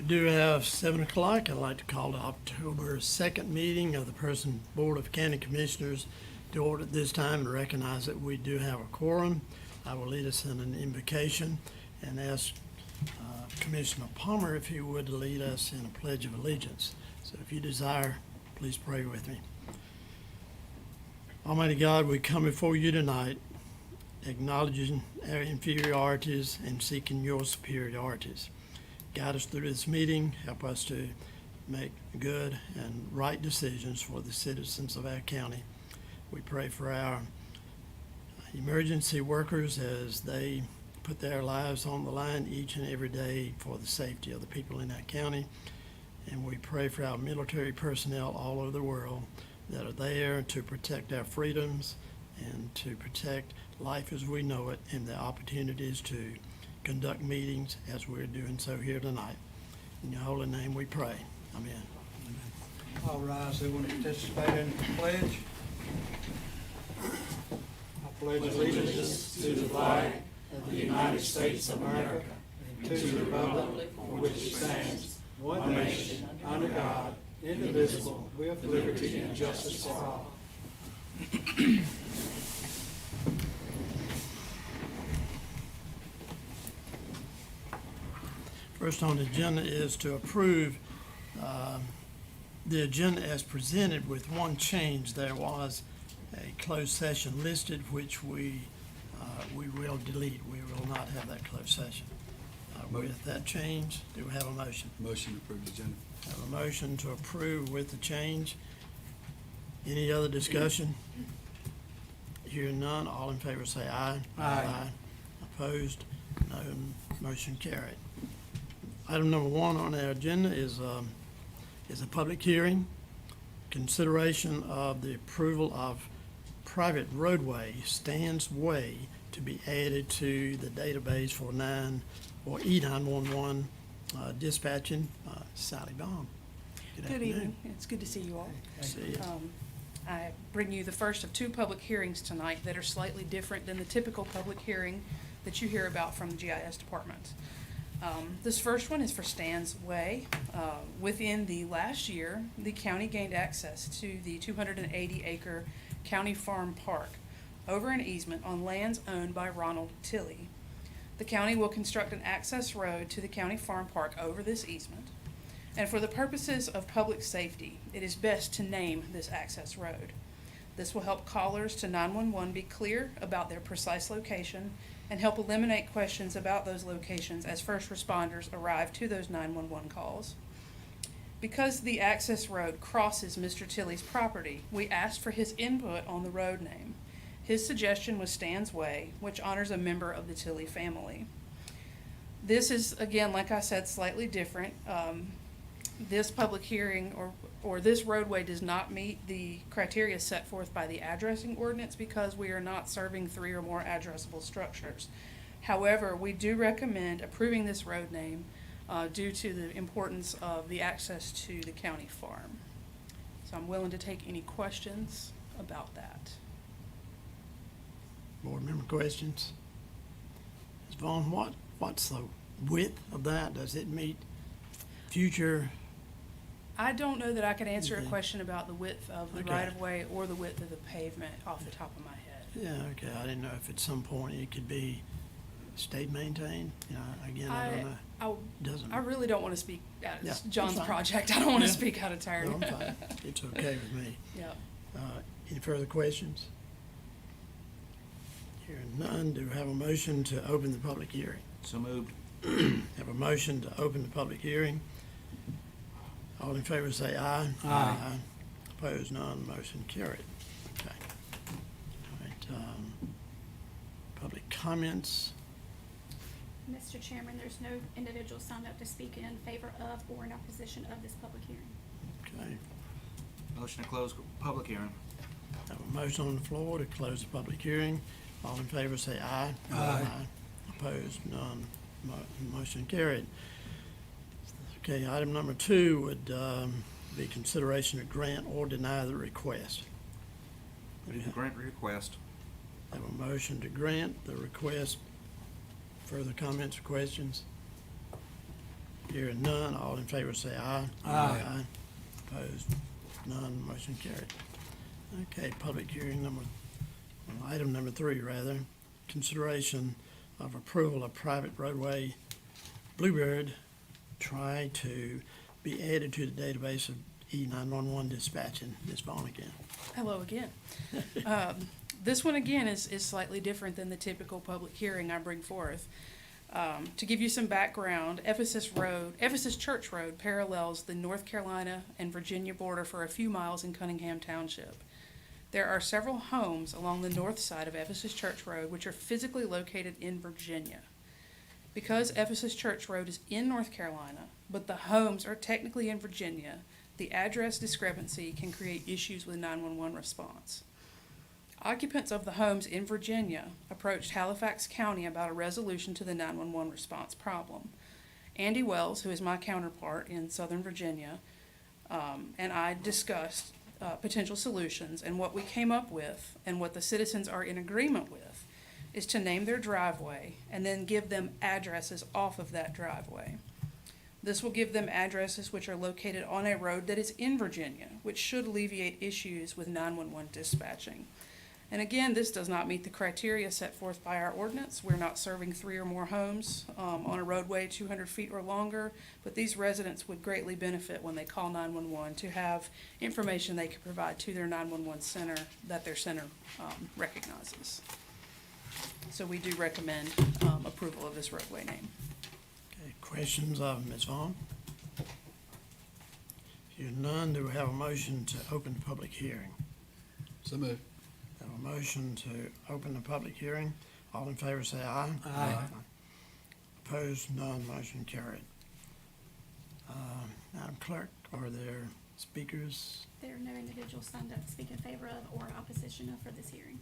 do have 7 o'clock. I'd like to call the October 2nd meeting of the Person Board of County Commissioners to order at this time and recognize that we do have a quorum. I will lead us in an invocation and ask Commissioner Palmer if he would lead us in a pledge of allegiance. So if you desire, please pray with me. Almighty God, we come before you tonight acknowledging our inferiorities and seeking your superiorities. Guide us through this meeting. Help us to make good and right decisions for the citizens of our county. We pray for our emergency workers as they put their lives on the line each and every day for the safety of the people in our county. And we pray for our military personnel all over the world that are there to protect our freedoms and to protect life as we know it and the opportunities to conduct meetings as we're doing so here tonight. In your holy name we pray. Amen. All rise, who want to participate in the pledge? I pledge allegiance to the flag of the United States of America and to the republic for which it stands, one nation, under God, indivisible, with liberty and justice for all. First on the agenda is to approve the agenda as presented with one change. There was a closed session listed, which we will delete. We will not have that closed session. With that change, do we have a motion? Motion to approve the agenda. Have a motion to approve with the change. Any other discussion? Hearing none, all in favor say aye. Aye. Opposed? No. Motion carried. Item number 1 on our agenda is a public hearing. Consideration of the approval of private roadway, Stan's Way, to be added to the database for E911 dispatching. Sally Baum. Good afternoon. evening. It's good to see you all. See you. I bring you the first of 2 public hearings tonight that are slightly different than the typical public hearing that you hear about from the GIS department. This first one is for Stan's Way. Within the last year, the county gained access to the 280-acre County Farm Park over an easement on lands owned by Ronald Tilley. The county will construct an access road to the County Farm Park over this easement. And for the purposes of public safety, it is best to name this access road. This will help callers to 911 be clear about their precise location and help eliminate questions about those locations as first responders arrive to those 911 calls. Because the access road crosses Mr. Tilley's property, we asked for his input on the road name. His suggestion was Stan's Way, which honors a member of the Tilley family. This is, again, like I said, slightly different. This public hearing or this roadway does not meet the criteria set forth by the addressing ordinance because we are not serving 3 or more addressable structures. However, we do recommend approving this road name due to the importance of the access to the county farm. So I'm willing to take any questions about that. Board member questions? Ms. Vaughn, what's the width of that? Does it meet future? I don't know that I could answer a Okay. question about the width of the Okay. right-of-way or the width of the pavement off the top of my head. Yeah, okay, I didn't know if at some point it could be state maintained, again, I don't know. Doesn't. I really don't want to speak, Yeah, it's that's John's fine. project, I don't want to Yeah. speak out of turn. No, I'm fine. It's okay with me. Yeah. Any further questions? Hearing none, do we have a motion to open the public hearing? So moved. Have a motion to open the public hearing. All in favor say aye. Aye. Opposed, none, motion carried. Okay. All right, public comments. Mr. Chairman, there's no individual signed up to speak in favor of or in opposition of this public hearing. Okay. Motion to close public hearing. Have a motion on the floor to close the public hearing. All in favor say aye. Aye. Opposed, none. Motion carried. Okay, item number 2 would be consideration to grant or deny the request. Move to grant request. Have a motion to grant the request. Further comments or questions? Hearing none, all in favor say aye. Aye. Opposed? None, motion carried. Okay, public hearing item number 3, rather. Consideration of approval of private roadway Bluebird try to be added to the database of E911 dispatching. Ms. Vaughn again. Hello again. This one again is slightly different than the typical public hearing I bring forth. To give you some background, Ephesus Church Road parallels the North Carolina and Virginia border for a few miles in Cunningham Township. There are several homes along the north side of Ephesus Church Road which are physically located in Virginia. Because Ephesus Church Road is in North Carolina, but the homes are technically in Virginia, the address discrepancy can create issues with 911 response. Occupants of the homes in Virginia approached Halifax County about a resolution to the 911 response problem. Andy Wells, who is my counterpart in Southern Virginia, and I discussed potential solutions, and what we came up with and what the citizens are in agreement with is to name their driveway and then give them addresses off of that driveway. This will give them addresses which are located on a road that is in Virginia, which should alleviate issues with 911 dispatching. And again, this does not meet the criteria set forth by our ordinance. We're not serving 3 or more homes on a roadway 200 feet or longer, but these residents would greatly benefit when they call 911 to have information they can provide to their 911 center that their center recognizes. So we do recommend approval of this roadway name. Okay, questions of Ms. Vaughn? Hearing none, do we have a motion to open the public hearing? So moved. Have a motion to open the public hearing. All in favor say aye. Aye. Opposed, none, motion carried. Madam Clerk, are there speakers? There are no individuals signed up to speak in favor of or opposition of for this hearing.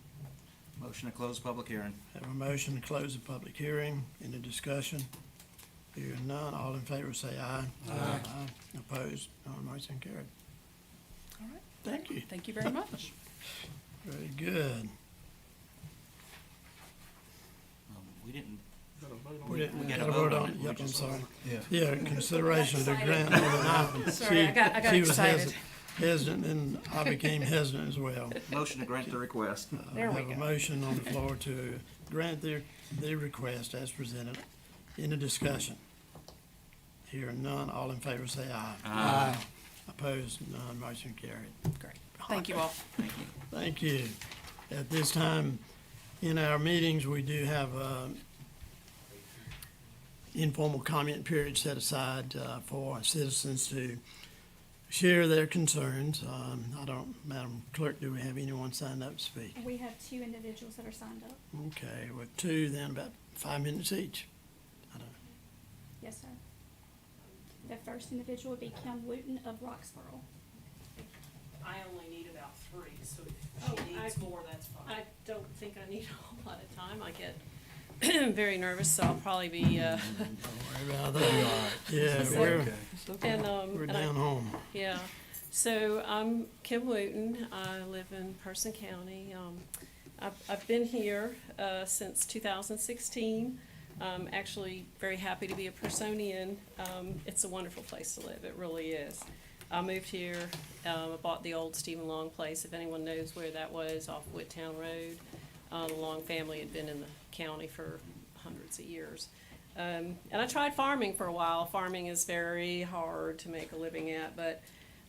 Motion to close public hearing. Have a motion to close the public hearing. Any discussion? Hearing none, all in favor say aye. Aye. Opposed, none, motion carried. All right. Thank you. Thank you very much. Very good. We didn't, We We got gotta to vote vote on on it. it. Yep, I'm sorry. Yeah. Yeah, consideration of the grant. on the Sorry, I got She was excited. hesitant, and I became hesitant as well. motion to grant the request. There we I have a go. motion on the floor to grant the request as presented. Any discussion? Hearing none, all in favor say aye. Aye. Opposed, none, motion carried. Great. Thank you all. Thank you. At this time, in our meetings, we do have informal comment period set aside for citizens to share their concerns. Madam Clerk, do we have anyone signed up to speak? We have 2 individuals that are signed up. Okay, with 2, then about 5 minutes each. I don't- Yes, sir. The first individual would be Kim Wooten of Roxborough. I only need about 3, so Oh, if she needs I- more, that's fine. I don't think I need a whole lot of time. I get very nervous, so I'll probably be, Don't worry about that. Yeah, So- we're and down home. yeah. So I'm Kim Wooten. I live in Person County. I've been here since 2016. I'm actually very happy to be a Personian. It's a wonderful place to live. It really is. I moved here, I bought the old Stephen Long place, if anyone knows where that was, off Whittown Road. The Long family had been in the county for hundreds of years. And I tried farming for a while. Farming is very hard to make a living at, but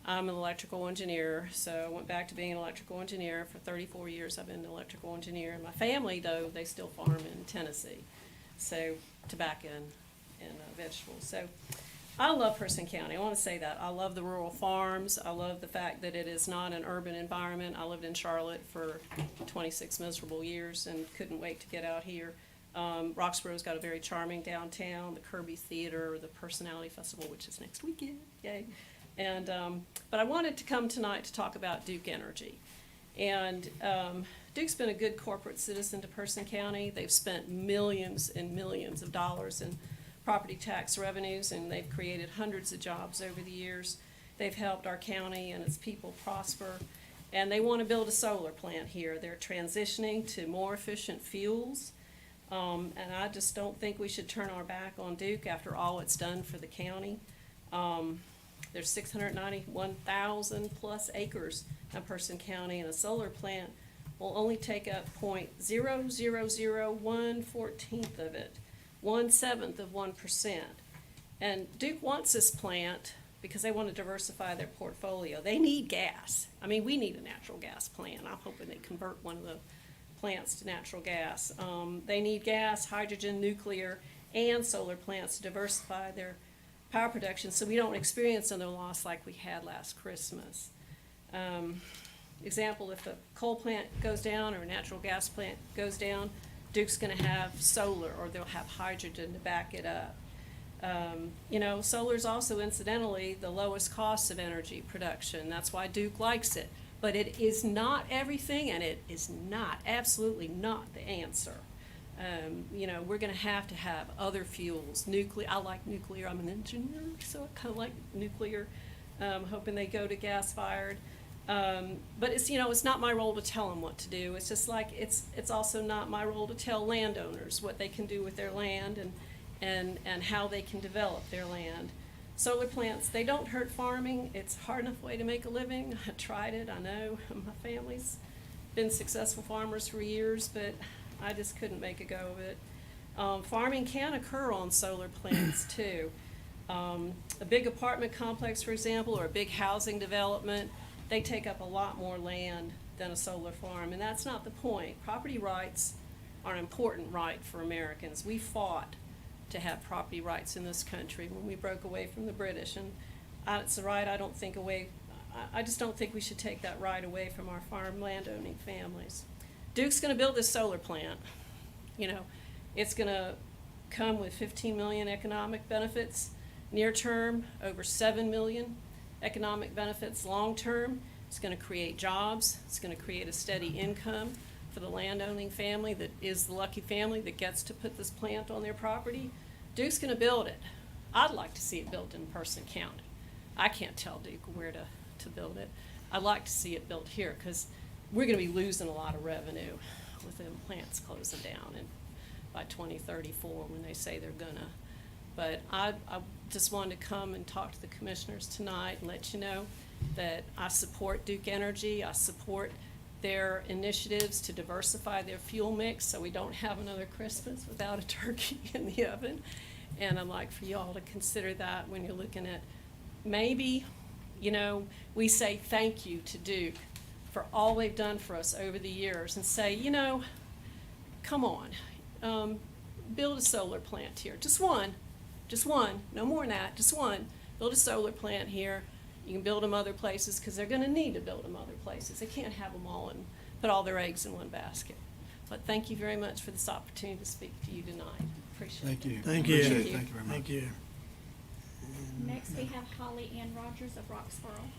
I'm an electrical engineer, so I went back to being an electrical engineer. For 34 years I've been an electrical engineer. And my family, though, they still farm in Tennessee, so tobacco and vegetables. So I love Person County. I want to say that. I love the rural farms. I love the fact that it is not an urban environment. I lived in Charlotte for 26 miserable years and couldn't wait to get out here. Roxborough's got a very charming downtown, the Kirby Theater, the Personality Festival, which is next weekend, yay. And, but I wanted to come tonight to talk about Duke Energy. And Duke's been a good corporate citizen to Person County. They've spent millions and millions of dollars in property tax revenues, and they've created hundreds of jobs over the years. They've helped our county and its people prosper, and they want to build a solar plant here. They're transitioning to more efficient fuels. And I just don't think we should turn our back on Duke after all it's done for the county. There's 691,000 plus acres in Person County, and a solar plant will only take up 0.0001/14 of it, 1/7 of 1%. And Duke wants this plant because they want to diversify their portfolio. They need gas. I mean, we need a natural gas plant. I'm hoping they convert one of the plants to natural gas. They need gas, hydrogen, nuclear, and solar plants to diversify their power production so we don't experience another loss like we had last Christmas. Example, if a coal plant goes down or a natural gas plant goes down, Duke's gonna have solar, or they'll have hydrogen to back it up. You know, solar's also incidentally the lowest cost of energy production. That's why Duke likes it. But it is not everything, and it is not, absolutely not the answer. You know, we're gonna have to have other fuels. Nuclear, I like nuclear, I'm an engineer, so I kinda like nuclear. Hoping they go to gas-fired. But it's, you know, it's not my role to tell them what to do. It's just like, it's also not my role to tell landowners what they can do with their land and how they can develop their land. Solar plants, they don't hurt farming. It's a hard enough way to make a living. I tried it, I know. My family's been successful farmers for years, but I just couldn't make a go of it. Farming can occur on solar plants too. A big apartment complex, for example, or a big housing development, they take up a lot more land than a solar farm, and that's not the point. Property rights are an important right for Americans. We fought to have property rights in this country when we broke away from the British, and it's a right I just don't think we should take that right away from our farm landowning families. Duke's gonna build this solar plant. You know, it's gonna come with 15 million economic benefits near term, over 7 million economic benefits long term. It's gonna create jobs, it's gonna create a steady income for the landowning family that is the lucky family that gets to put this plant on their property. Duke's gonna build it. I'd like to see it built in Person County. I can't tell Duke where to build it. I'd like to see it built here, because we're gonna be losing a lot of revenue with them plants closing down and by 2034 when they say they're gonna. But I just wanted to come and talk to the commissioners tonight and let you know that I support Duke Energy. I support their initiatives to diversify their fuel mix so we don't have another Christmas without a turkey in the oven. And I'd like for you all to consider that when you're looking at maybe, you know, we say thank you to Duke for all they've done for us over the years and say, you know, come on, build a solar plant here. Just one, no more than that, just one. Build a solar plant here. You can build them other places because they're gonna need to build them other places. They can't have them all and put all their eggs in one basket. But thank you very much for this opportunity to speak to you tonight. Appreciate it. Thank you. Thank you. Appreciate it. Thank you very much. Thank you. Next, we have Holly Ann Rogers of Roxborough.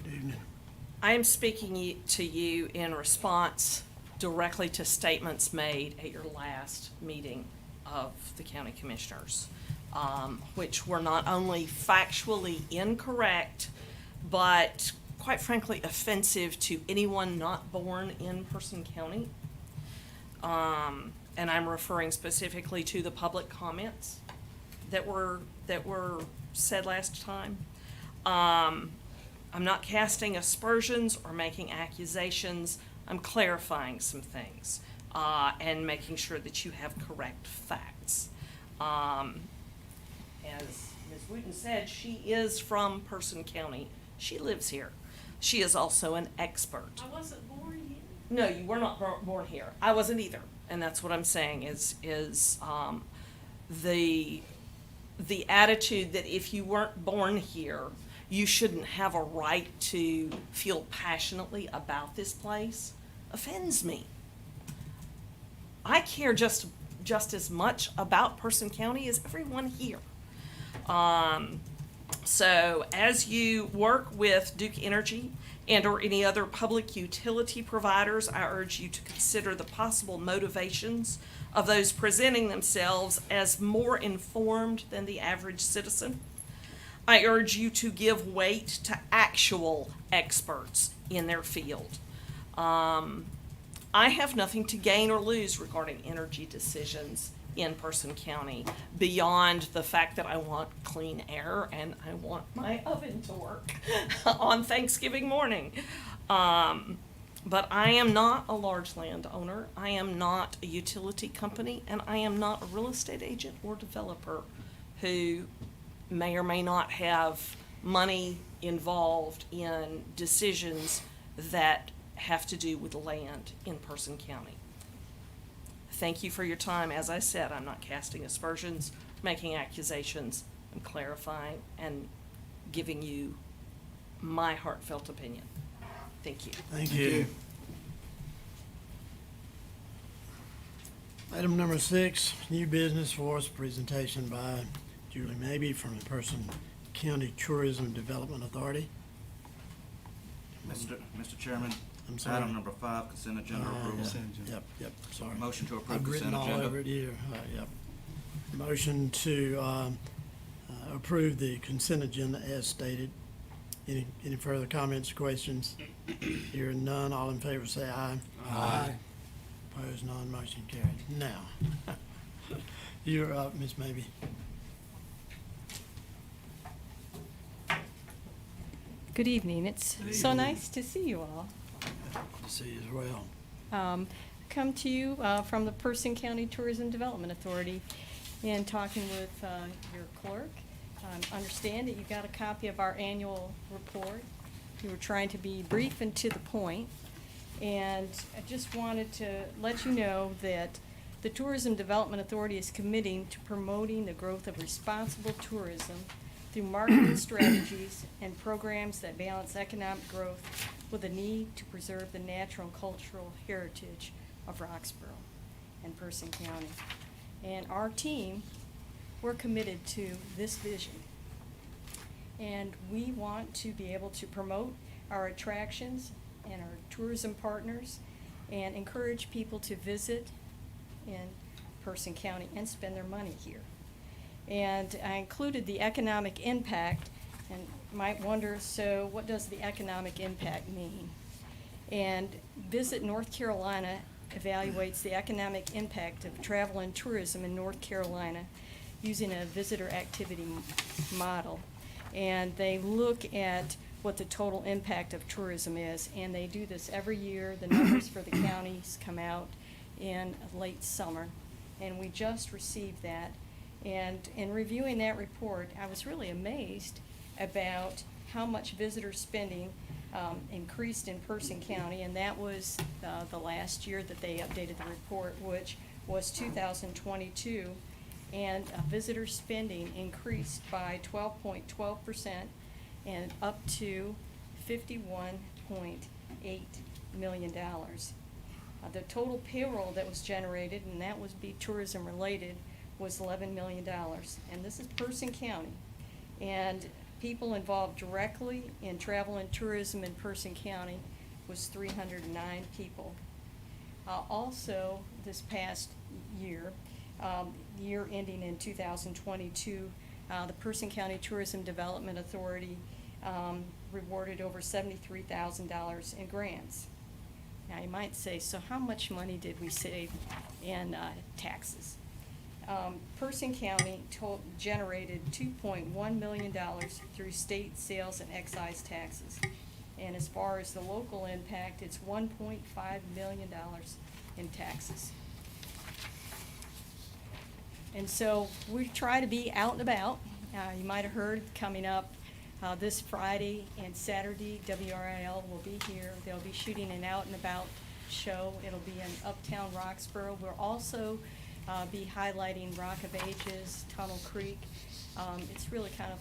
Good evening. I am speaking to you in response directly to statements made at your last meeting of the county commissioners, which were not only factually incorrect, but quite frankly offensive to anyone not born in Person County. And I'm referring specifically to the public comments that were said last time. I'm not casting aspersions or making accusations. I'm clarifying some things and making sure that you have correct facts. As Ms. Wooten said, she is from Person County. She lives here. She is also an expert. I wasn't born here. No, you were not born here. I wasn't either. And that's what I'm saying is the attitude that if you weren't born here, you shouldn't have a right to feel passionately about this place offends me. I care just as much about Person County as everyone here. So as you work with Duke Energy and or any other public utility providers, I urge you to consider the possible motivations of those presenting themselves as more informed than the average citizen. I urge you to give weight to actual experts in their field. I have nothing to gain or lose regarding energy decisions in Person County beyond the fact that I want clean air and I want my oven to work on Thanksgiving morning. But I am not a large landowner, I am not a utility company, and I am not a real estate agent or developer who may or may not have money involved in decisions that have to do with land in Person County. Thank you for your time. As I said, I'm not casting aspersions, making accusations. I'm clarifying and giving you my heartfelt opinion. Thank you. Thank you. Item number 6, new business for us, presentation by Julie Mabey from the Person County Tourism Development Authority. Mr. Chairman, I'm sorry. item number 5, consent agenda approval. Yep, sorry. Motion to approve I've consent written all agenda. over it here. Yep. Motion to approve the consent agenda as stated. Any further comments or questions? Hearing none, all in favor say aye. Aye. Opposed, none, motion carried. Now, you're up, Ms. Mabey. Good evening. It's so nice to see you all. Good to see you as well. Come to you from the Person County Tourism Development Authority and talking with your clerk. Understand that you got a copy of our annual report. We were trying to be brief and to the point. And I just wanted to let you know that the Tourism Development Authority is committing to promoting the growth of responsible tourism through marketing strategies and programs that balance economic growth with a need to preserve the natural and cultural heritage of Roxborough and Person County. And our team, we're committed to this vision. And we want to be able to promote our attractions and our tourism partners and encourage people to visit in Person County and spend their money here. And I included the economic impact, and you might wonder, so what does the economic impact mean? And Visit North Carolina evaluates the economic impact of travel and tourism in North Carolina using a visitor activity model. And they look at what the total impact of tourism is, and they do this every year. The numbers for the counties come out in late summer, and we just received that. And in reviewing that report, I was really amazed about how much visitor spending increased in Person County, and that was the last year that they updated the report, which was 2022. And visitor spending increased by 12.12% and up to $51.8 million. The total payroll that was generated, and that was be tourism related, was $11 million. And this is Person County. And people involved directly in travel and tourism in Person County was 309 people. Also, this past year, year ending in 2022, the Person County Tourism Development Authority rewarded over $73,000 in grants. Now, you might say, so how much money did we save in taxes? Person County generated $2.1 million through state sales and excise taxes. And as far as the local impact, it's $1.5 million in taxes. And so we try to be out and about. You might have heard coming up this Friday and Saturday, WRIL will be here. They'll be shooting an out and about show. It'll be in Uptown Roxborough. We'll also be highlighting Rock of Ages, Tunnel Creek. It's really kind of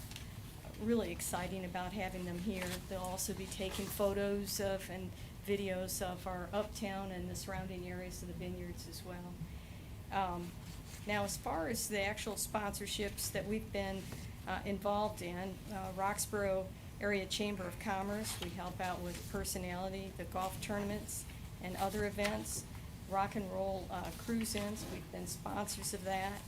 really exciting about having them here. They'll also be taking photos of and videos of our Uptown and the surrounding areas of the vineyards as well. Now, as far as the actual sponsorships that we've been involved in, Roxborough Area Chamber of Commerce, we help out with personality, the golf tournaments, and other events. Rock and Roll Cruise-ins, we've been sponsors of that.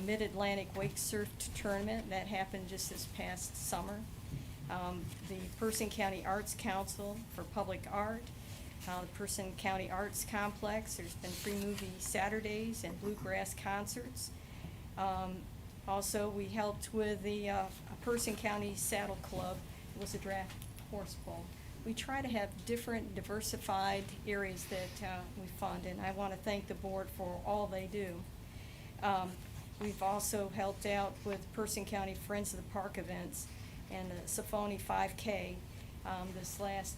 Mid-Atlantic Wake Surf Tournament that happened just this past summer. The Person County Arts Council for Public Art, the Person County Arts Complex. There's been free movie Saturdays and bluegrass concerts. Also, we helped with the Person County Saddle Club. It was a draft horse pull. We try to have different diversified areas that we fund, and I want to thank the board for all they do. We've also helped out with Person County Friends of the Park events and the Safoni 5K. This last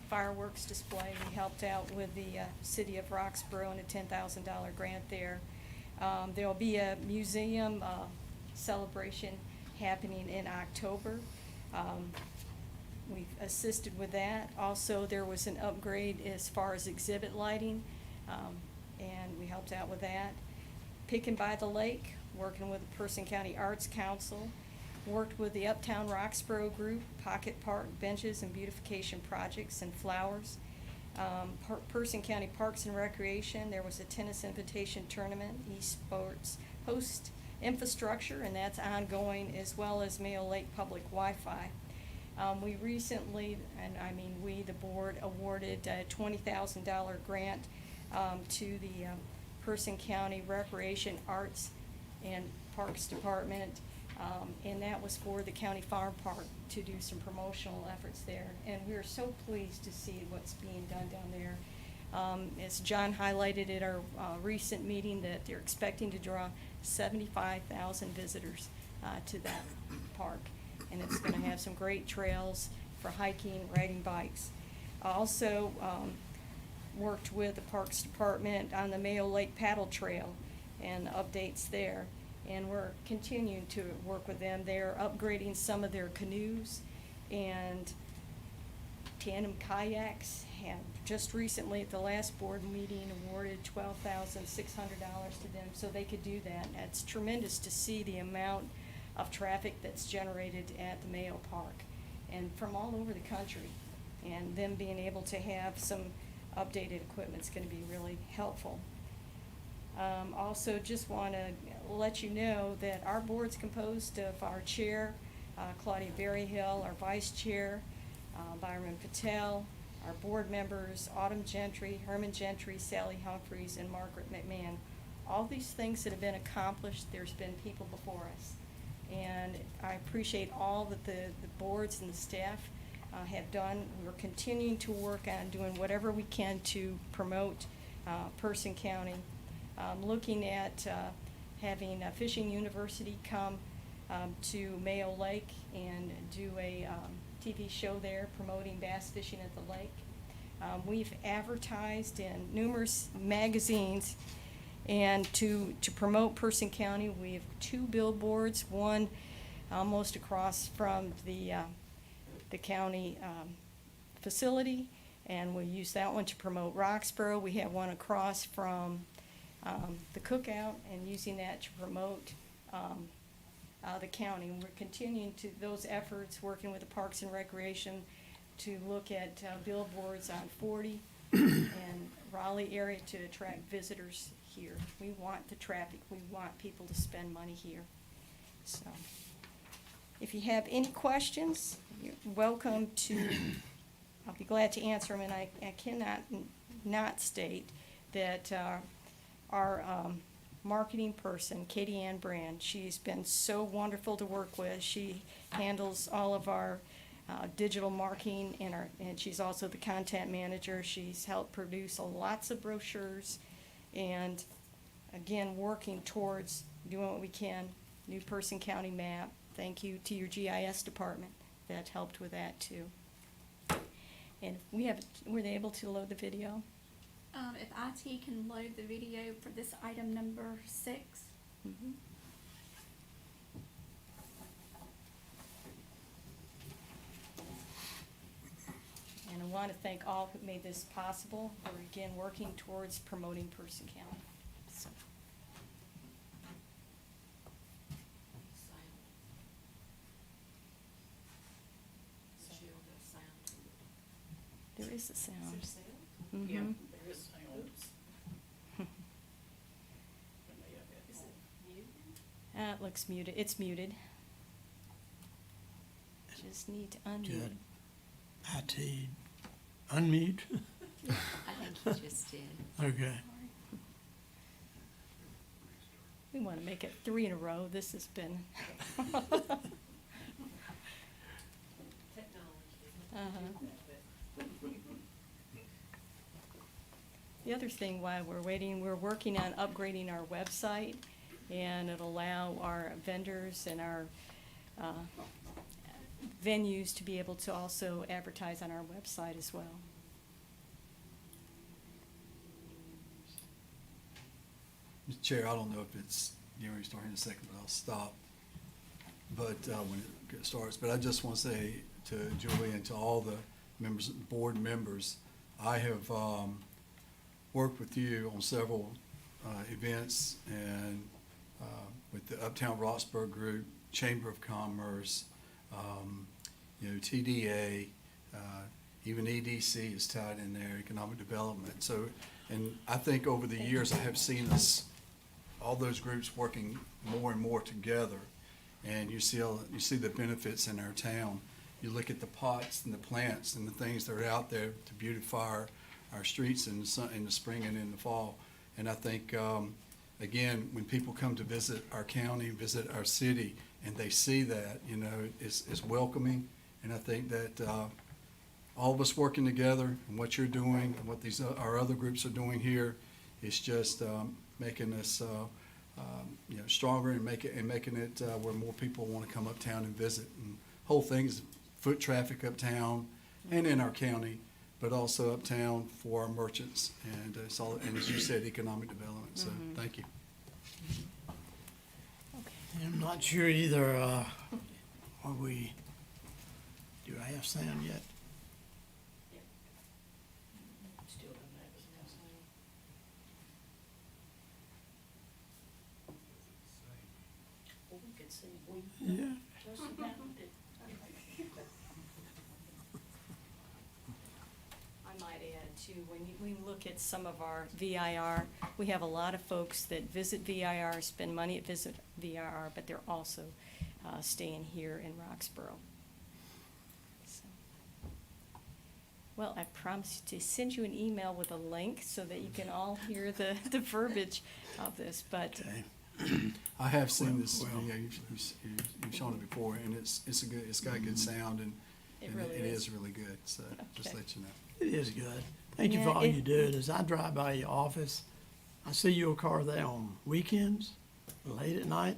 fireworks display, we helped out with the city of Roxborough and a $10,000 grant there. There'll be a museum celebration happening in October. We've assisted with that. Also, there was an upgrade as far as exhibit lighting, and we helped out with that. Pickin' by the Lake, working with the Person County Arts Council, worked with the Uptown Roxborough Group, Pocket Park benches and beautification projects and flowers. Person County Parks and Recreation, there was a tennis invitation tournament, esports host infrastructure, and that's ongoing, as well as Mayo Lake Public Wi-Fi. We recently, we, the board, awarded a $20,000 grant to the Person County Recreation, Arts, and Parks Department, and that was for the County Farm Park to do some promotional efforts there. And we're so pleased to see what's being done down there. As John highlighted at our recent meeting, that they're expecting to draw 75,000 visitors to that park. And it's gonna have some great trails for hiking, riding bikes. Also, worked with the Parks Department on the Mayo Lake Paddle Trail and updates there. And we're continuing to work with them. They're upgrading some of their canoes and tandem kayaks. Have just recently at the last board meeting awarded $12,600 to them so they could do that. It's tremendous to see the amount of traffic that's generated at the Mayo Park and from all over the country. And them being able to have some updated equipment's gonna be really helpful. Also, just want to let you know that our board's composed of our chair, Claudia Berryhill, our vice chair, Byron Patel, our board members, Autumn Gentry, Herman Gentry, Sally Humphreys, and Margaret McMahon. All these things that have been accomplished, there's been people before us. And I appreciate all that the boards and the staff have done. We're continuing to work on doing whatever we can to promote Person County. Looking at having a fishing university come to Mayo Lake and do a TV show there promoting bass fishing at the lake. We've advertised in numerous magazines, and to promote Person County, we have 2 billboards, one almost across from the county facility, and we use that one to promote Roxborough. We have one across from the cookout and using that to promote the county. And we're continuing to those efforts, working with the Parks and Recreation to look at billboards on 40 and Raleigh area to attract visitors here. We want the traffic. We want people to spend money here. So, if you have any questions, you're welcome to, I'll be glad to answer them. And I cannot not state that our marketing person, Katie Ann Brand, she's been so wonderful to work with. She handles all of our digital marketing and she's also the content manager. She's helped produce lots of brochures and, again, working towards doing what we can. New Person County map. Thank you to your GIS department that helped with that too. And were they able to load the video? If IT can load the video for this item number 6. Mhm. And I want to thank all who made this possible. We're again working towards promoting Person County. So. There is a sound. Mhm. Yeah, there is sound. Oops. Is it mute? That looks muted. It's muted. Just need to unmute. Good. IT, unmute. I think he just did. Okay. We want to make it 3 in a row. This has been. The other thing while we're waiting, we're working on upgrading our website, and it'll allow our vendors and our venues to be able to also advertise on our website as well. Mr. Chair, I don't know if it's, you're going to start in a second, but I'll stop. But when it starts, but I just want to say to Julie and to all the members, board members, I have worked with you on several events and with the Uptown Roxborough Group, Chamber of Commerce, TDA, even EDC is tied in there, economic development. So, and I think over the years, I have seen us, all those groups working more and more together. And you see the benefits in our town. You look at the pots and the plants and the things that are out there to beautify our streets in the spring and in the fall. And I think, again, when people come to visit our county, visit our city, and they see that, it's welcoming. And I think that all of us working together and what you're doing and what our other groups are doing here is just making us stronger and making it where more people want to come uptown and visit. And whole thing is foot traffic uptown and in our county, but also uptown for our merchants. And it's all, and as you said, economic development. So thank you. I'm not sure either, do I have sound yet? Yeah. I might add too, when we look at some of our VIR, we have a lot of folks that visit VIR, spend money at visit VIR, but they're also staying here in Roxborough. So. Well, I promised to send you an email with a link so that you can all hear the verbiage of this, but. Okay. I have seen this Well. video. You've shown it before, and it's got good sound, and It and really it is. is really good. So just Okay. let you know. It is good. Thank you Yeah, for all it- you do. And as I drive by your office, I see your car there on weekends, late at night.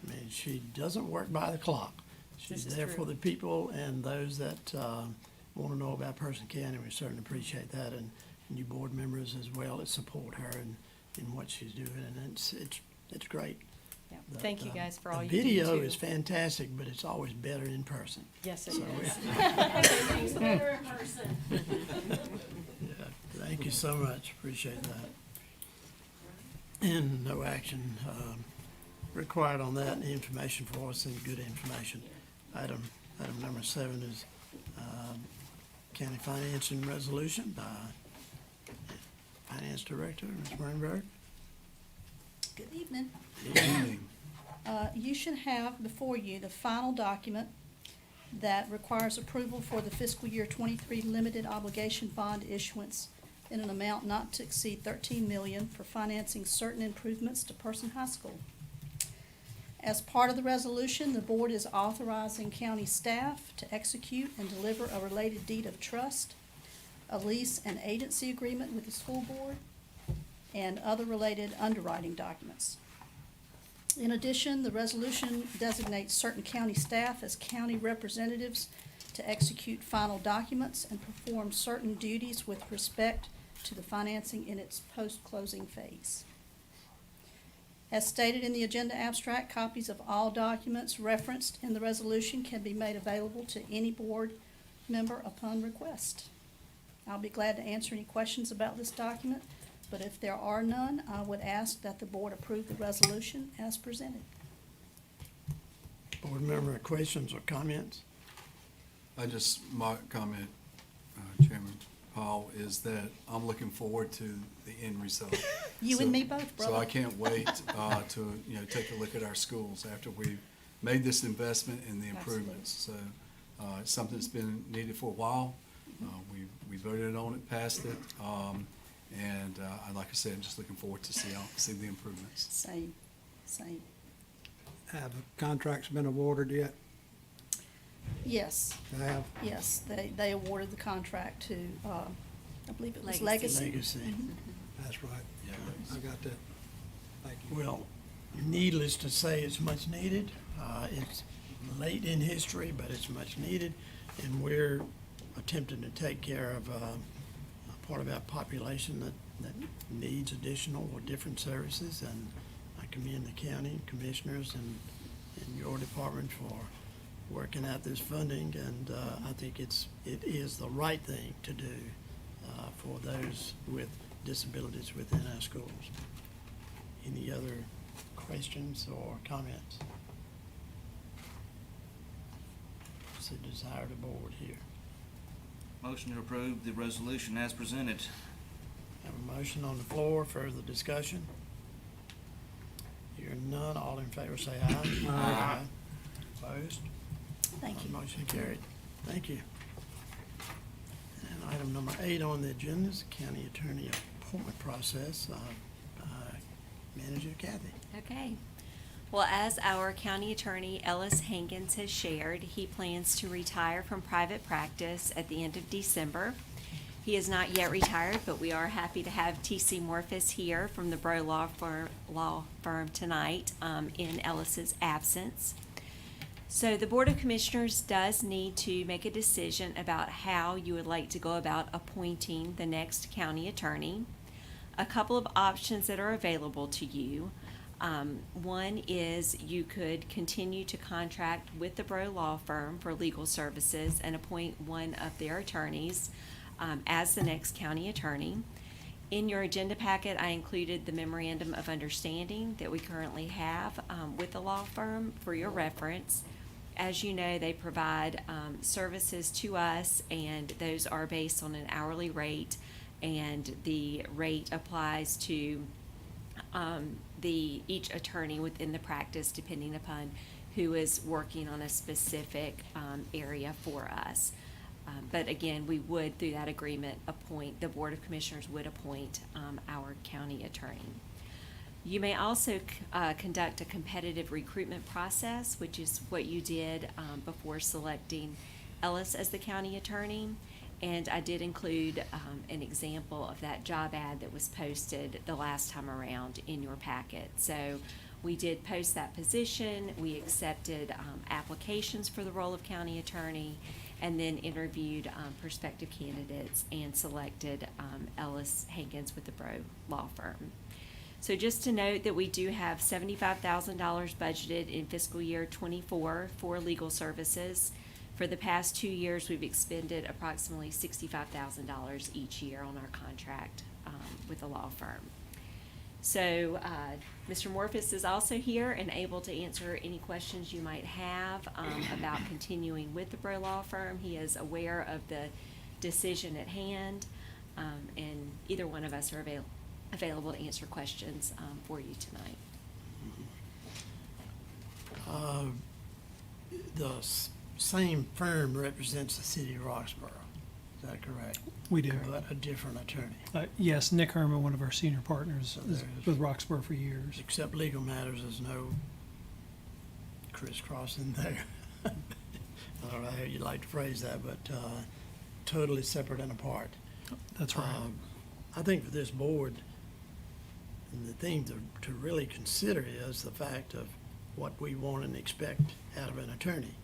I mean, she doesn't work by the clock. She's This is there true. for the people and those that want to know about Person County. We certainly appreciate that, and you board members as well that support her in what she's doing, and it's great. Yeah. The- Thank you the- guys for all you The do video too. is fantastic, but it's always better in person. Yes, it So, is. Yeah, thank you so much, appreciate that. And no action required on that, the information for us and good information. Item number 7 is county financing resolution by Finance Director, Ms. Greenberg. Good evening. Good evening. You should have before you the final document that requires approval for the fiscal year 23 limited obligation bond issuance in an amount not to exceed $13 million for financing certain improvements to Person High School. As part of the resolution, the board is authorizing county staff to execute and deliver a related deed of trust, a lease and agency agreement with the school board, and other related underwriting documents. In addition, the resolution designates certain county staff as county representatives to execute final documents and perform certain duties with respect to the financing in its post-closing phase. As stated in the agenda abstract, copies of all documents referenced in the resolution can be made available to any board member upon request. I'll be glad to answer any questions about this document, but if there are none, I would ask that the board approve the resolution as presented. Board member questions or comments? I just comment, Chairman. Paul, is that I'm looking forward to the end result. You and me both, So I brother. can't wait to, take a look at our schools after we've made this investment in the improvements. So it's something that's been needed for a while. We voted on it, passed it, and like I said, I'm just looking forward to see the improvements. Same. Have contracts been awarded yet? Yes, They have? yes, they awarded the contract to, I believe it was Legacy. Legacy. Legacy. That's right. I got that. Thank you. Well, needless to say, it's much needed. It's late in history, but it's much needed, and we're attempting to take care of a part of our population that needs additional or different services, and I commend the county commissioners and your department for working out this funding, and I think it is the right thing to do for those with disabilities within our schools. Any other questions or comments? It's a desire of the board here. Motion to approve the resolution as presented. Have a motion on the floor, further discussion? Hearing none, all in favor say aye. Aye. Opposed? Thank you. Motion carried. Thank you. And item number 8 on the agenda is county attorney appointment process. Manager Kathy. Okay. Well, as our county attorney Ellis Hankins has shared, he plans to retire from private practice at the end of December. He is not yet retired, but we are happy to have T.C. Morphus here from the Bro Law Firm tonight in Ellis's absence. So the Board of Commissioners does need to make a decision about how you would like to go about appointing the next county attorney. A couple of options that are available to you. One is you could continue to contract with the Bro Law Firm for legal services and appoint one of their attorneys as the next county attorney. In your agenda packet, I included the memorandum of understanding that we currently have with the law firm for your reference. As you know, they provide services to us, and those are based on an hourly rate, and the rate applies to each attorney within the practice depending upon who is working on a specific area for us. But again, we would, through that agreement, the Board of Commissioners would appoint our county attorney. You may also conduct a competitive recruitment process, which is what you did before selecting Ellis as the county attorney. And I did include an example of that job ad that was posted the last time around in your packet. So we did post that position. We accepted applications for the role of county attorney, and then interviewed prospective candidates and selected Ellis Hankins with the Bro Law Firm. So just to note that we do have $75,000 budgeted in fiscal year '24 for legal services. For the past 2 years, we've expended approximately $65,000 each year on our contract with the law firm. So Mr. Morphus is also here and able to answer any questions you might have about continuing with the Bro Law Firm. He is aware of the decision at hand, and either one of us are available to answer questions for you tonight. The same firm represents the city of Roxborough. Is that correct? We do. But a different attorney. Yes, Nick Herman, one of our senior partners, So is there's- with Roxborough for years. Except legal matters, there's no crisscrossing there. I don't know how you'd like to phrase that, but totally separate and apart. That's right. I think for this board, the thing to really consider is the fact of what we want and expect out of an attorney,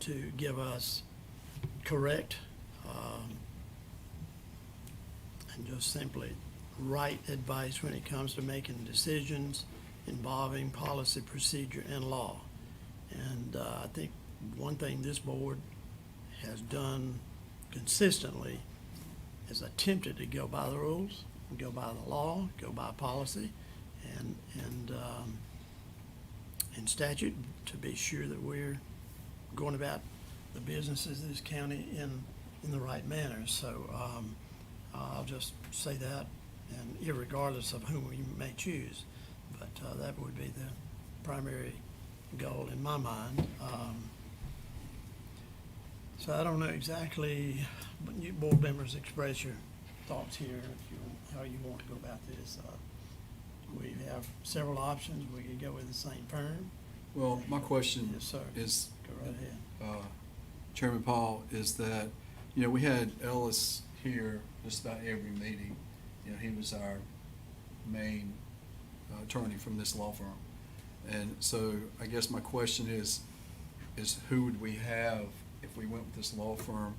to give us correct and just simply right advice when it comes to making decisions involving policy, procedure, and law. And I think one thing this board has done consistently is attempted to go by the rules, go by the law, go by policy, and statute, to be sure that we're going about the businesses of this county in in the right manner. So I'll just say that, and irregardless of whom we may choose, but that would be the primary goal in my mind. So I don't know exactly, but you board members express your thoughts here, if you, how you want to go about this. We have several options. We could go with the same firm. Well, my question Yes, sir. is, Go right ahead. Chairman Paul, is that, you know, we had Ellis here just about every meeting. You know, he was our main attorney from this law firm. And so I guess my question is who would we have if we went with this law firm?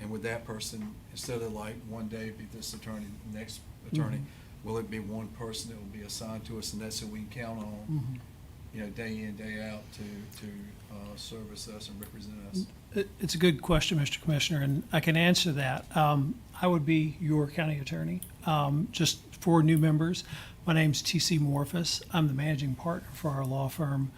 And would that person, instead of like one day be this attorney, next attorney, will it be one person that will be assigned to us, and that's who we can count on, you know, day in, day out to service us and represent us? It's a good question, Mr. Commissioner, and I can answer that. I would be your county attorney. Just for new members, my name's T.C. Morphus. I'm the managing partner for our law firm.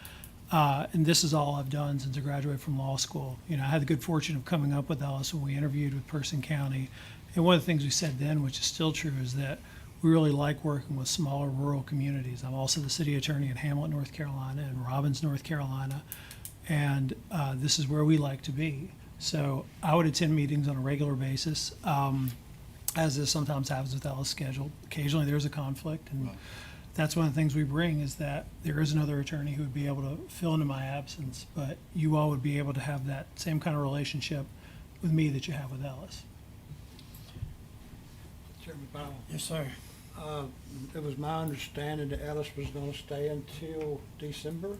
And this is all I've done since I graduated from law school. You know, I had the good fortune of coming up with Ellis when we interviewed with Person County. And one of the things we said then, which is still true, is that we really like working with smaller rural communities. I'm also the city attorney in Hamlet, North Carolina, and Robbins, North Carolina. And this is where we like to be. So I would attend meetings on a regular basis, as this sometimes happens with Ellis' schedule. Occasionally there's a conflict, and that's one of the things we bring, is that there is another attorney who would be able to fill into my absence, but you all would be able to have that same kind of relationship with me that you have with Ellis. Chairman Powell, Yes, sir. it was my understanding that Ellis was gonna stay until December,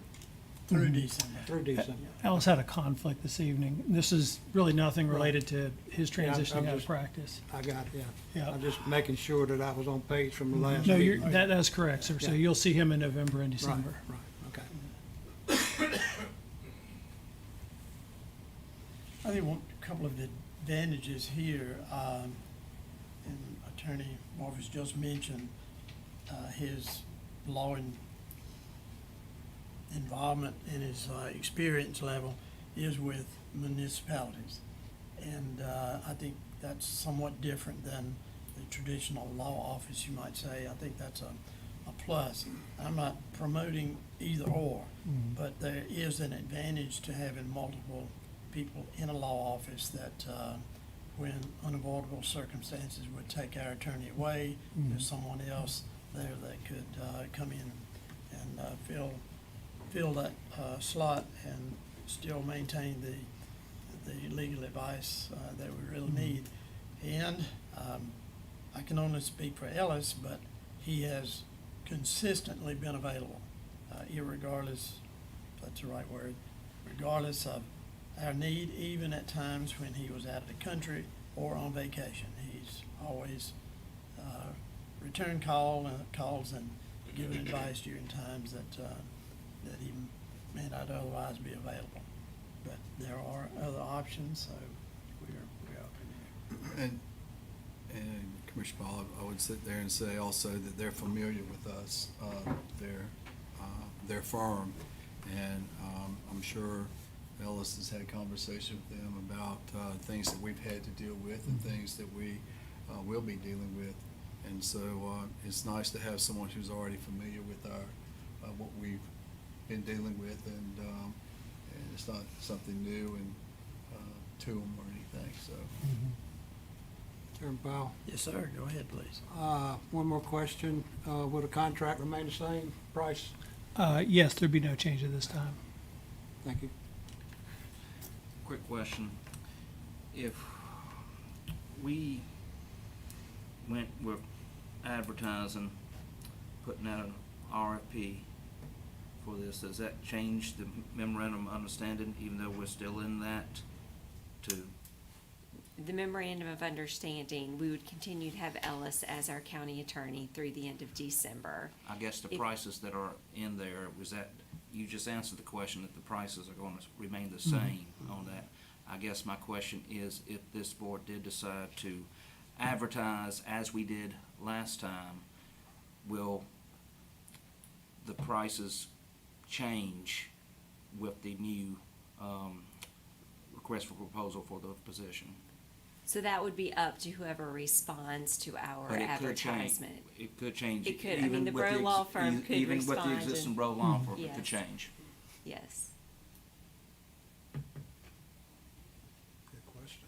Through December. through December. Ellis had a conflict this evening. This is really nothing related to his Yeah, I'm transitioning out of just- practice. I got it, yeah. Yeah. I'm just making sure that I was on page from the last No, meeting. that's correct, sir. So Yeah. you'll see him in November and Right, December. right, okay. I think a couple of advantages here, and Attorney Morphus just mentioned, his law involvement and his experience level is with municipalities. And I think that's somewhat different than the traditional law office, you might say. I think that's a plus. I'm not promoting either or, but there is an advantage to having multiple people in a law office that when unavoidable circumstances would take our attorney away, there's someone else there that could come in and fill that slot and still maintain the legal advice that we really need. And I can only speak for Ellis, but he has consistently been available, irregardless, if that's the right word, regardless of our need, even at times when he was out of the country or on vacation. He's always returned calls and given advice during times that he may not otherwise be available. But there are other options, so we're open here. And Commissioner Paul, I would sit there and say also that they're familiar with us, their firm, and I'm sure Ellis has had conversation with them about things that we've had to deal with and things that we will be dealing with. And so it's nice to have someone who's already familiar with our what we've been dealing with, and it's not something new and to them or anything. So. Chairman Powell, Yes, sir. Go ahead, please. one more question. Will the contract remain the same price? Yes, there'd be no change at this time. Thank you. Quick question. If we went with advertising, putting out an RFP for this, does that change the memorandum of understanding, even though we're still in that, to? The memorandum of understanding, we would continue to have Ellis as our county attorney through the end of December. I guess the If- prices that are in there, was that, you just answered the question that the prices are gonna remain the same on that. I guess my question is, if this board did decide to advertise as we did last time, will the prices change with the new, request for proposal for the position? So that would be up to whoever responds to our But it could change. advertisement. It could change. It could. I mean, even the with Bro ex- Law Firm could Even with the respond existing and- Bro Law Firm, it Yes. could change. Yes. Good question.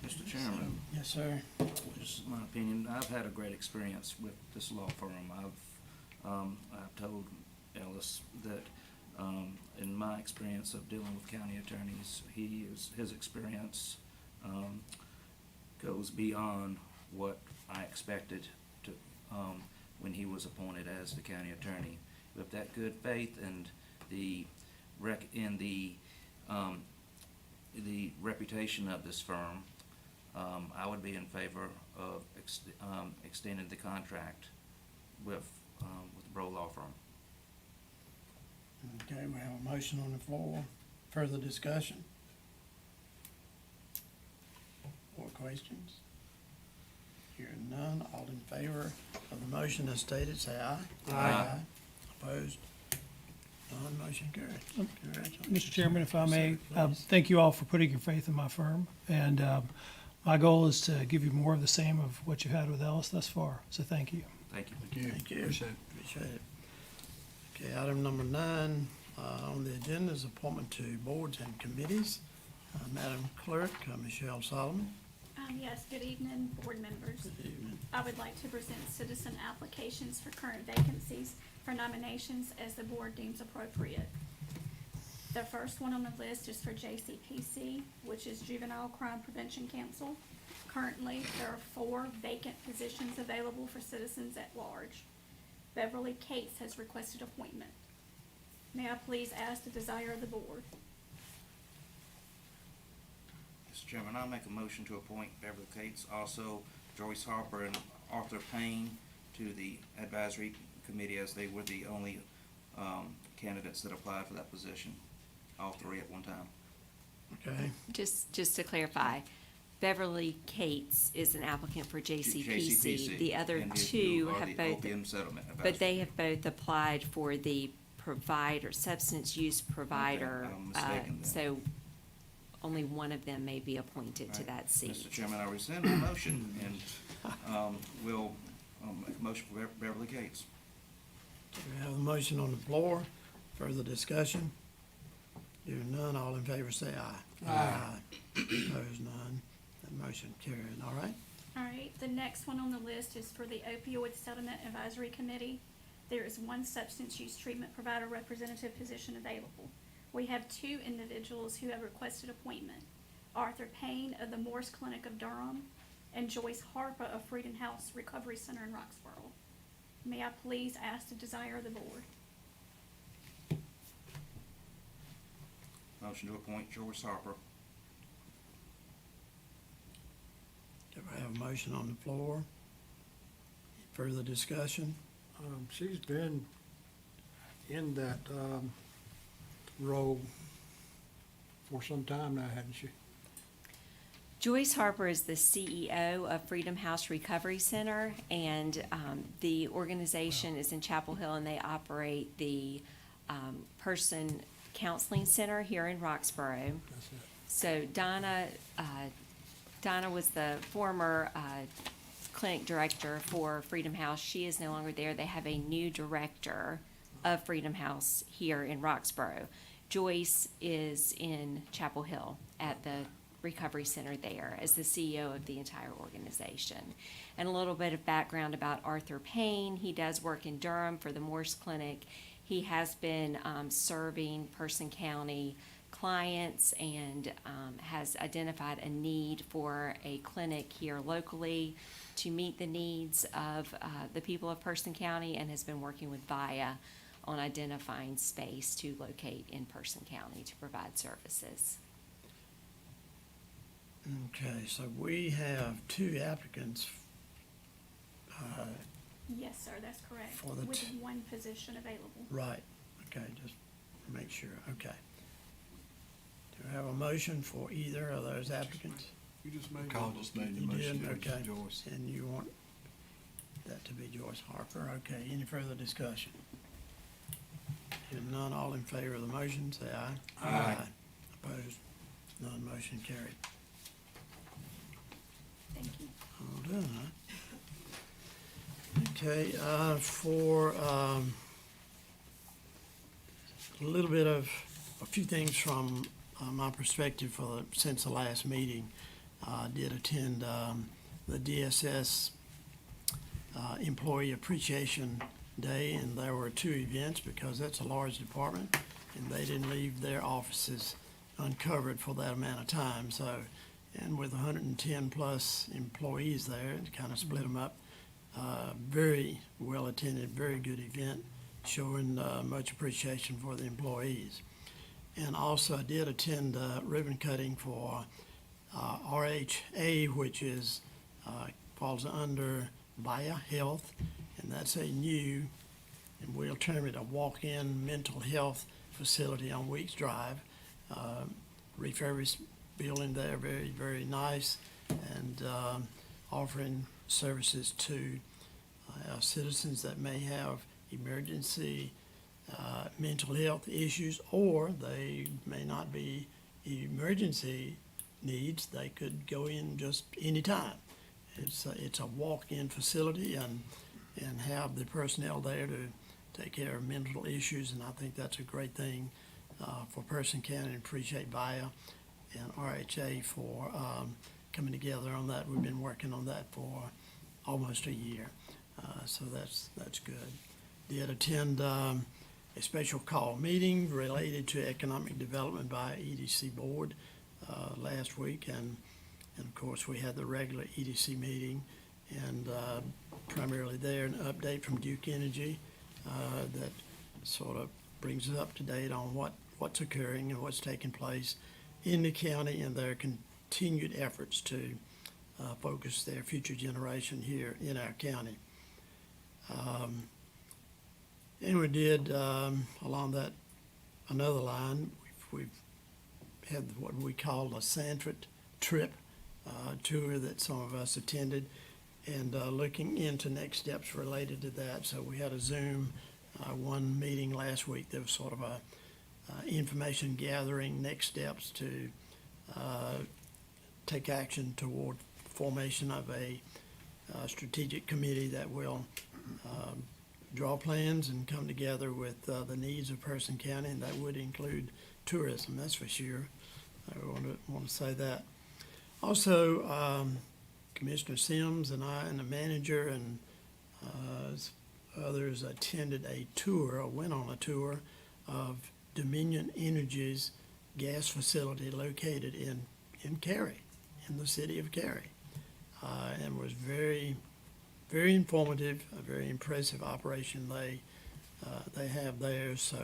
Mr. Chairman, Yes, sir. this is my opinion. I've had a great experience with this law firm. I've told Ellis that, in my experience of dealing with county attorneys, his experience, goes beyond what I expected to, when he was appointed as the county attorney. With that good faith and the reputation of this firm, I would be in favor of extending the contract with the Bro Law Firm. Okay, we have a motion on the floor. Further discussion? Or questions? Hearing none, all in favor of the motion as stated, say aye. Aye. Opposed? None, motion carried. Congratulations. Mr. Chairman, if I may, Please. thank you all for putting your faith in my firm. And my goal is to give you more of the same of what you've had with Ellis thus far. So thank you. Thank you. Thank you. Thank you. Appreciate it. Appreciate it. Okay, item number 9 on the agenda is appointment to boards and committees. Madam Clerk, Michelle Solomon. Yes, good evening, board members. Good evening. I would like to present citizen applications for current vacancies for nominations as the board deems appropriate. The first one on the list is for JCPC, which is Juvenile Crime Prevention Council. Currently, there are 4 vacant positions available for citizens at large. Beverly Cates has requested appointment. May I please ask the desire of the board? Mr. Chairman, I'll make a motion to appoint Beverly Cates, also Joyce Harper and Arthur Payne to the advisory committee, as they were the only candidates that applied for that position, all 3 at one time. Okay, Just to clarify, Beverly Cates is an applicant for JCPC. The other and 2 are have the both, Opium Settlement but Advisory they have both applied for the provider, substance use provider. I'm mistaken then. So only one of them may be appointed to Right. that seat. Mr. Chairman, I rescind my motion and will make a motion for Beverly Cates. we have a motion on the floor. Further discussion? Hearing none, all in favor say aye. Aye. Opposed, none. That motion carried, all right? All right, the next one on the list is for the Opioid Settlement Advisory Committee. There is 1 substance use treatment provider representative position available. We have 2 individuals who have requested appointment. Arthur Payne of the Morse Clinic of Durham and Joyce Harper of Freedom House Recovery Center in Roxborough. May I please ask the desire of the board? Motion to appoint Joyce Harper. Do we have a motion on the floor? Further discussion? She's been in that, role for some time now, hasn't she? Joyce Harper is the CEO of Freedom House Recovery Center, and the organization is in Chapel Hill, and they operate the Person Counseling Center here in Roxborough. That's it. So Donna was the former clinic director for Freedom House. She is no longer there. They have a new director of Freedom House here in Roxborough. Joyce is in Chapel Hill at the recovery center there as the CEO of the entire organization. And a little bit of background about Arthur Payne. He does work in Durham for the Morse Clinic. He has been serving Person County clients and has identified a need for a clinic here locally to meet the needs of the people of Person County, and has been working with VIA on identifying space to locate in Person County to provide services. Okay, so we have 2 applicants. Yes, sir, that's correct. For the With t- 1 position available. Right, okay, just to make sure, okay. Do we have a motion for either of those applicants? You just made. Carl just made the You motion. did? It was Okay. Joyce. And you want that to be Joyce Harper, okay, any further discussion? If none, all in favor of the motion, say aye. Aye. Opposed? None, Motion carried. Thank you. All done, huh? Okay, for a little bit of, a few things from my perspective since the last meeting. I did attend the DSS Employee Appreciation Day, and there were 2 events because that's a large department, and they didn't leave their offices uncovered for that amount of time. So, and with 110 plus employees there, it kind of split them up. Very well attended, very good event, showing much appreciation for the employees. And also I did attend ribbon cutting for RHA, which is falls under Via Health, and that's a new, and we'll term it a walk-in mental health facility on Weeks Drive. Refurbished building there, very, very nice, and offering services to citizens that may have emergency mental health issues, or they may not be emergency needs. They could go in just anytime. It's a walk-in facility and have the personnel there to take care of mental issues, and I think that's a great thing for Person County, and appreciate VIA and RHA for coming together on that. We've been working on that for almost a year, so that's good. Did attend a special call meeting related to economic development by EDC board last week, and of course we had the regular EDC meeting, and primarily there an update from Duke Energy that sort of brings us up to date on what's occurring and what's taking place in the county and their continued efforts to focus their future generation here in our county. And we did, along that, another line, we've had what we call a Sanford trip tour that some of us attended, and looking into next steps related to that. So we had a Zoom one meeting last week. There was sort of a information gathering, next steps to take action toward formation of a strategic committee that will draw plans and come together with the needs of Person County, and that would include tourism, that's for sure. I want to say that. Also, Commissioner Sims and I and the manager and others attended a tour, or went on a tour of Dominion Energy's gas facility located in Cary, in the city of Cary, and was very, very informative, a very impressive operation they have there. So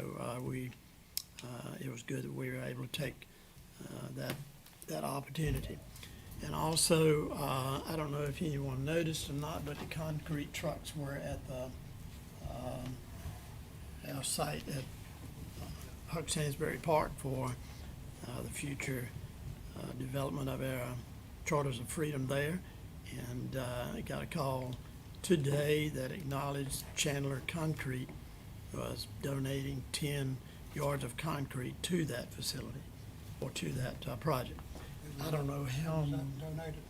it was good that we were able to take that opportunity. And also, I don't know if anyone noticed or not, but the concrete trucks were at our site at Huck Sandsbury Park for the future development of our Charters of Freedom there. And I got a call today that acknowledged Chandler Concrete was donating 10 yards of concrete to that facility, or to that project. I don't know how. Donated.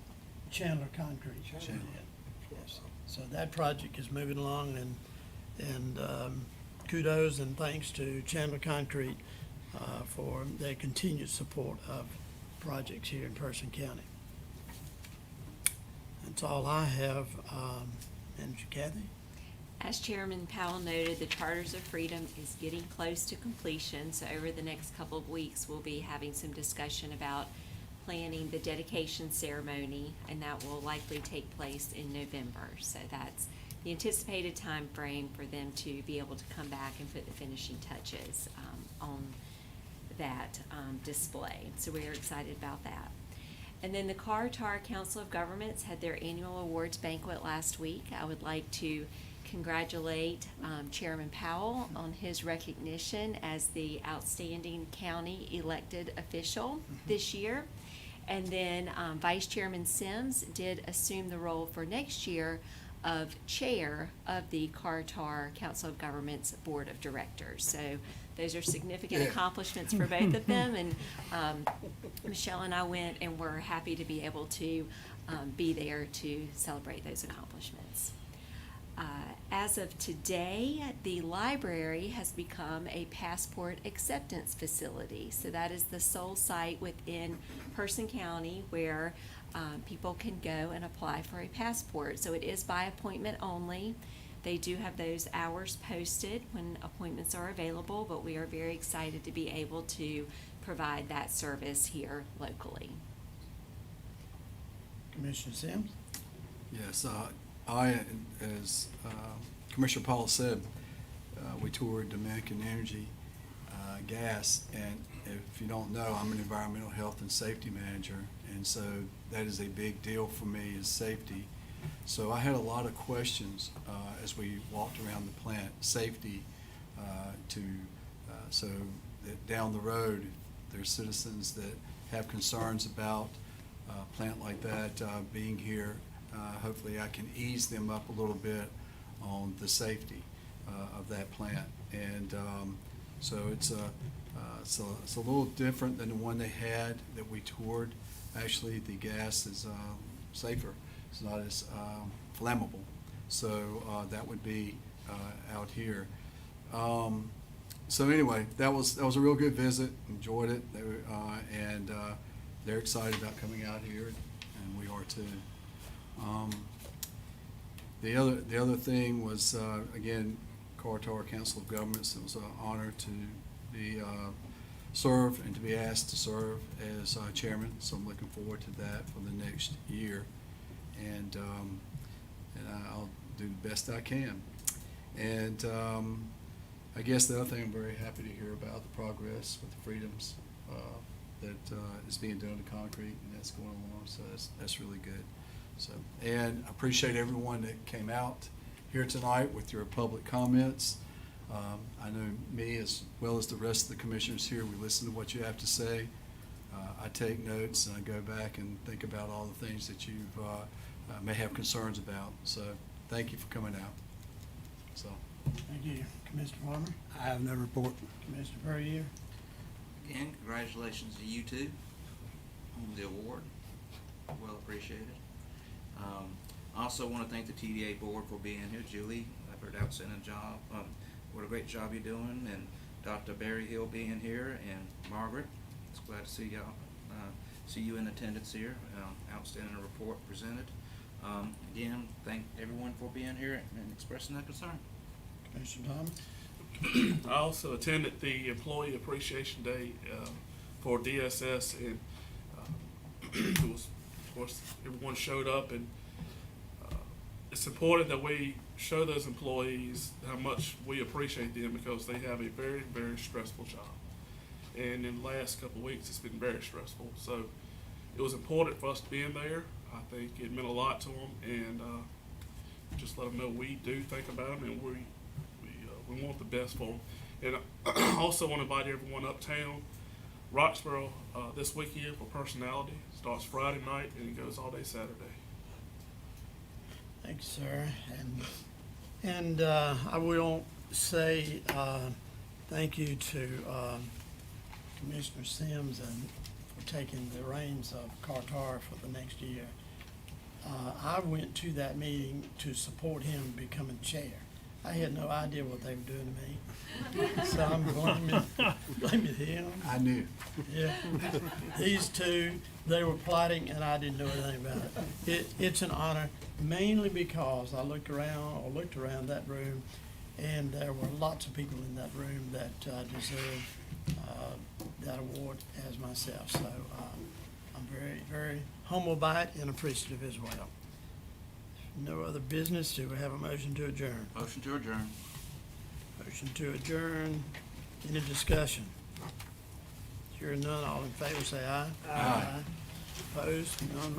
Chandler Concrete. Chandler. Yes. So that project is moving along, and kudos and thanks to Chandler Concrete for their continued support of projects here in Person County. That's all I have. Manager Kathy? As Chairman Powell noted, the Charters of Freedom is getting close to completion, so over the next couple of weeks, we'll be having some discussion about planning the dedication ceremony, and that will likely take place in November. So that's the anticipated time frame for them to be able to come back and put the finishing touches on that display. So we are excited about that. And then the Car-Tar Council of Governments had their annual awards banquet last week. I would like to congratulate Chairman Powell on his recognition as the outstanding county elected official this year. And then Vice Chairman Sims did assume the role for next year of chair of the Car-Tar Council of Governments Board of Directors. So Those are significant Yeah. accomplishments for both of them, and Michelle and I went, and we're happy to be able to be there to celebrate those accomplishments. As of today, the library has become a passport acceptance facility. So that is the sole site within Person County where people can go and apply for a passport. So it is by appointment only. They do have those hours posted when appointments are available, but we are very excited to be able to provide that service here locally. Commissioner Sims? Yes, I, as Commissioner Paul said, we toured Dominican Energy Gas, and if you don't know, I'm an environmental health and safety manager, and so that is a big deal for me, is safety. So I had a lot of questions as we walked around the plant, safety, so that down the road, if there's citizens that have concerns about a plant like that being here, hopefully I can ease them up a little bit on the safety of that plant. And so it's a little different than the one they had that we toured. Actually, the gas is safer. It's not as flammable. So that would be out here. So anyway, that was a real good visit. Enjoyed it, and they're excited about coming out here, and we are too. The other thing was again, Carter Council of Governments. It was an honor to be serve and to be asked to serve as chairman. So I'm looking forward to that for the next year, and I'll do the best I can. And I guess the other thing, I'm very happy to hear about the progress with the Freedoms that is being done to concrete, and that's going along. So that's really good. So, and I appreciate everyone that came out here tonight with your public comments. I know me as well as the rest of the commissioners here, we listen to what you have to say. I take notes and I go back and think about all the things that you may have concerns about. So thank you for coming out. So. Thank you. Commissioner Farmer? I have no report. Commissioner Perrier? Again, congratulations to you two on the award. Well appreciated. Also want to thank the TDA board for being here. Julie, I've heard outstanding job. What a great job you're doing, and Dr. Barry Hill being here, and Margaret. It's glad to see y'all. See you in attendance here. Outstanding report presented. Again, thank everyone for being here and expressing their concern. Commissioner Thomas? I also attended the Employee Appreciation Day for DSS, and it was, of course, everyone showed up, and it's important that we show those employees how much we appreciate them, because they have a very, very stressful job. And in the last couple of weeks, it's been very stressful. So it was important for us to be in there. I think it meant a lot to them, and just let them know we do think about them, and we want the best for them. And I also want to invite everyone uptown, Roxborough, this weekend for Personality. Starts Friday night and it goes all day Saturday. Thank you, sir. And I will say thank you to Commissioner Sims and for taking the reins of Carter for the next year. I went to that meeting to support him becoming chair. I had no idea what they were doing to me, so I'm blaming him. I knew. Yeah, these two, they were plotting, and I didn't know anything about it. It's an honor, mainly because I looked around that room, and there were lots of people in that room that deserve that award as myself. So I'm very, very humbled by it and appreciative as well. No other business. Do we have a motion to adjourn? Motion to adjourn. Motion to adjourn. Any discussion? Hearing none, all in favor say aye. Aye. Opposed? None